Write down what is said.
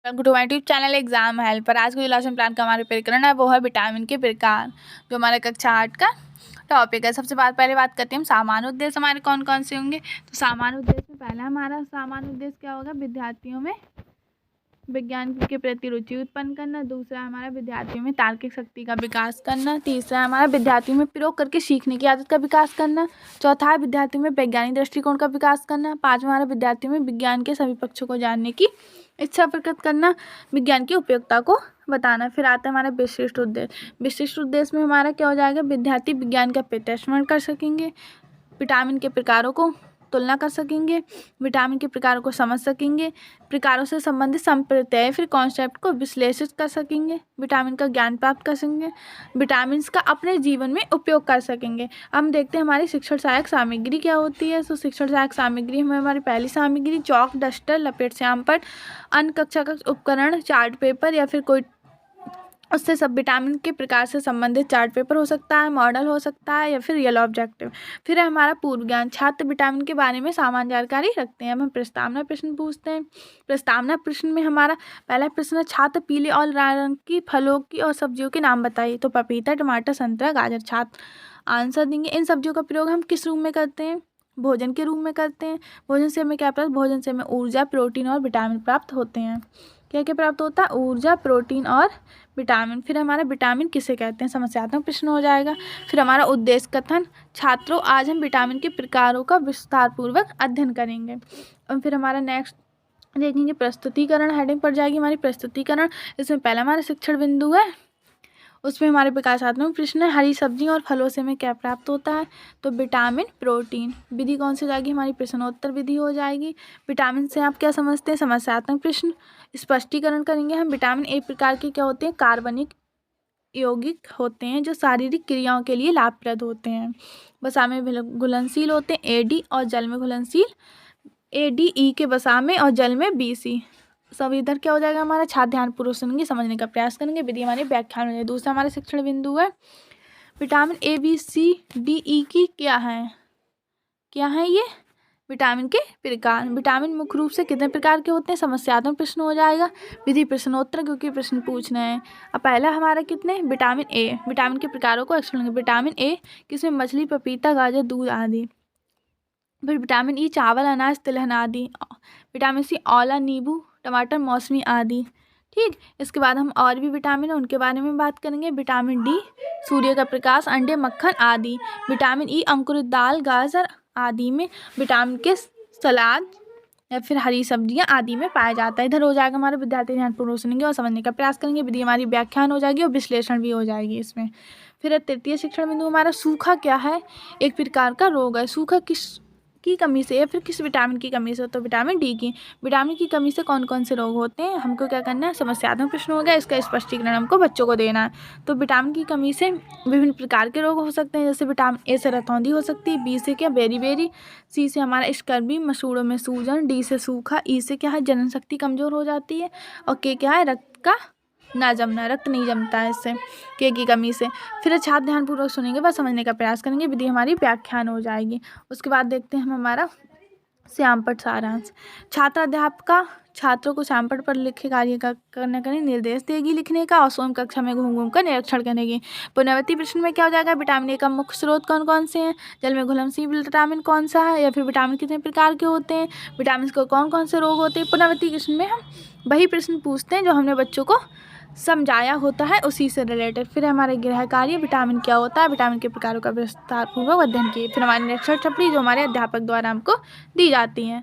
Welcome to my YouTube channel exam help. पर आज का जो लेसन प्लान का हमारे प्रकरण है वो है विटामिन के प्रकार, जो हमारे कक्षा 8 का टॉपिक है। सबसे पहले बात करते हैं हम सामान्य उद्देश्य हमारे कौन कौन से होंगे। तो सामान्य उद्देश्य में पहला हमारा सामान्य उद्देश्य क्या होगा, विद्यार्थियों में विज्ञान के प्रति रुचि उत्पन्न करना। दूसरा हमारा विद्यार्थियों में तार्किक शक्ति का विकास करना। तीसरा हमारा विद्यार्थियों में प्रयोग करके सीखने की आदत का विकास करना। चौथा है विद्यार्थियों में वैज्ञानिक दृष्टिकोण का विकास करना। पांचवा हमारा विद्यार्थियों में विज्ञान के सभी पक्षों को जानने की इच्छा प्रकट करना, विज्ञान की उपयोगिता को बताना। फिर आता है हमारा विशिष्ट उद्देश्य। विशिष्ट उद्देश्य में हमारा क्या हो जाएगा, विद्यार्थी विज्ञान का प्रत्यक्ष कर सकेंगे, विटामिन के प्रकारों को तुलना कर सकेंगे, विटामिन के प्रकारों को समझ सकेंगे, प्रकारों से संबंधित संप्रत्यय फिर कॉन्सेप्ट को विश्लेषित कर सकेंगे, विटामिन का ज्ञान प्राप्त कर सकेंगे, विटामिन का अपने जीवन में उपयोग कर सकेंगे। हम देखते हैं हमारी शिक्षण सहायक सामग्री क्या होती है। तो शिक्षण सहायक सामग्री में हमारी पहली सामग्री चौक, डस्टर, लपेट श्यामपट्ट, अन्य कक्षा का उपकरण, चार्ट पेपर या फिर कोई उससे सब विटामिन के प्रकार से संबंधित चार्ट पेपर हो सकता है, मॉडल हो सकता है या फिर रियल ऑब्जेक्टिव। फिर है हमारा पूर्व ज्ञान। छात्र विटामिन के बारे में सामान्य जानकारी रखते हैं। अब हम प्रस्तावना प्रश्न पूछते हैं। प्रस्तावना प्रश्न में हमारा पहला प्रश्न है, छात्र पीले और लाल रंग की फलों की और सब्जियों के नाम बताइए। तो पपीता, टमाटर, संतरा, गाजर। छात्र आंसर देंगे। इन सब्जियों का प्रयोग हम किस रूप में करते हैं, भोजन के रूप में करते हैं। भोजन से हमें क्या प्राप्त, भोजन से हमें ऊर्जा, प्रोटीन और विटामिन प्राप्त होते हैं। क्या क्या प्राप्त होता है, ऊर्जा, प्रोटीन और विटामिन। फिर हमारा विटामिन किसे कहते हैं, समस्यात्मक प्रश्न हो जाएगा। फिर हमारा उद्देश्य कथन, छात्रों आज हम विटामिन के प्रकारों का विस्तारपूर्वक अध्ययन करेंगे। और फिर हमारा नेक्स्ट देखेंगे प्रस्तुतिकरण, हेडिंग पड़ जाएगी हमारी प्रस्तुतिकरण। इसमें पहला हमारा शिक्षण बिंदु है, उसमें हमारे विकासात्मक प्रश्न है, हरी सब्जियों और फलों से हमें क्या प्राप्त होता है। तो विटामिन, प्रोटीन। विधि कौन सी हो जाएगी, हमारी प्रश्नोत्तर विधि हो जाएगी। विटामिन से आप क्या समझते हैं, समस्यात्मक प्रश्न। स्पष्टीकरण करेंगे हम। विटामिन एक प्रकार के क्या होते हैं, कार्बनिक यौगिक होते हैं जो शारीरिक क्रियाओं के लिए लाभप्रद होते हैं। वसा में घुलनशील होते हैं AD और जल में घुलनशील ADE के वसा में और जल में BC। सब इधर क्या हो जाएगा हमारा, छात्र ध्यानपूर्वक सुनेंगे, समझने का प्रयास करेंगे, विधि हमारी व्याख्यान हो जाएगी। दूसरा हमारा शिक्षण बिंदु है, विटामिन ABCDE की क्या है ये विटामिन के प्रकार। विटामिन मुख्य रूप से कितने प्रकार के होते हैं, समस्यात्मक प्रश्न हो जाएगा। विधि प्रश्नोत्तर, क्योंकि प्रश्न पूछना है। अब पहला हमारा कितने, विटामिन A, विटामिन के प्रकारों को एक्सप्लेन करेंगे। विटामिन A किसमें, मछली, पपीता, गाजर, दूध आदि। फिर विटामिन E चावल, अनाज, तिलहन आदि। विटामिन C आंवला, नींबू, टमाटर, मौसमी आदि। ठीक, इसके बाद हम और भी विटामिन है उनके बारे में बात करेंगे। विटामिन D सूर्य का प्रकाश, अंडे, मक्खन आदि। विटामिन E अंकुरित दाल, गाजर आदि में। विटामिन के सलाद या फिर हरी सब्जियां आदि में पाया जाता है। इधर हो जाएगा हमारे विद्यार्थी ध्यानपूर्वक सुनेंगे और समझने का प्रयास करेंगे। विधि हमारी व्याख्यान हो जाएगी और विश्लेषण भी हो जाएगी इसमें। फिर तृतीय शिक्षण बिंदु हमारा सूखा क्या है, एक प्रकार का रोग है। सूखा किस की कमी से या फिर किस विटामिन की कमी से, तो विटामिन D की। विटामिन की कमी से कौन कौन से रोग होते हैं, हमको क्या करना है, समस्यात्मक प्रश्न हो गया, इसका स्पष्टीकरण हमको बच्चों को देना है। तो विटामिन की कमी से विभिन्न प्रकार के रोग हो सकते हैं, जैसे विटामिन A से रतौंधी हो सकती है, B से क्या, बेरी, C से हमारा स्कर्वी, मसूड़ों में सूजन, D से सूखा, E से क्या है, जनन शक्ति कमजोर हो जाती है, और K क्या है, रक्त का ना जमना, रक्त नहीं जमता है इससे, के की कमी से। फिर छात्र ध्यानपूर्वक सुनेंगे, बस समझने का प्रयास करेंगे, विधि हमारी व्याख्यान हो जाएगी। उसके बाद देखते हैं हम हमारा श्यामपट्ट सारांश। छात्र अध्यापका छात्रों को श्यामपट्ट पर लिखे कार्य का करने का निर्देश देगी लिखने का, और स्वयं कक्षा में घूम कर निरीक्षण करेगी। पुनरावृत्ति प्रश्न में क्या हो जाएगा, विटामिन A का मुख्य स्रोत कौन कौन से हैं, जल में घुलनशील विटामिन कौन सा है, या फिर विटामिन कितने प्रकार के होते हैं, विटामिन को कौन कौन से रोग होते हैं। पुनरावृत्ति प्रश्न में हम वही प्रश्न पूछते हैं जो हमने बच्चों को समझाया होता है, उसी से रिलेटेड। फिर हमारे गृह कार्य, विटामिन क्या होता है, विटामिन के प्रकारों का विस्तारपूर्वक अध्ययन किए। फिर हमारी निरीक्षण टिप्पणी जो हमारे अध्यापक द्वारा हमको दी जाती हैं।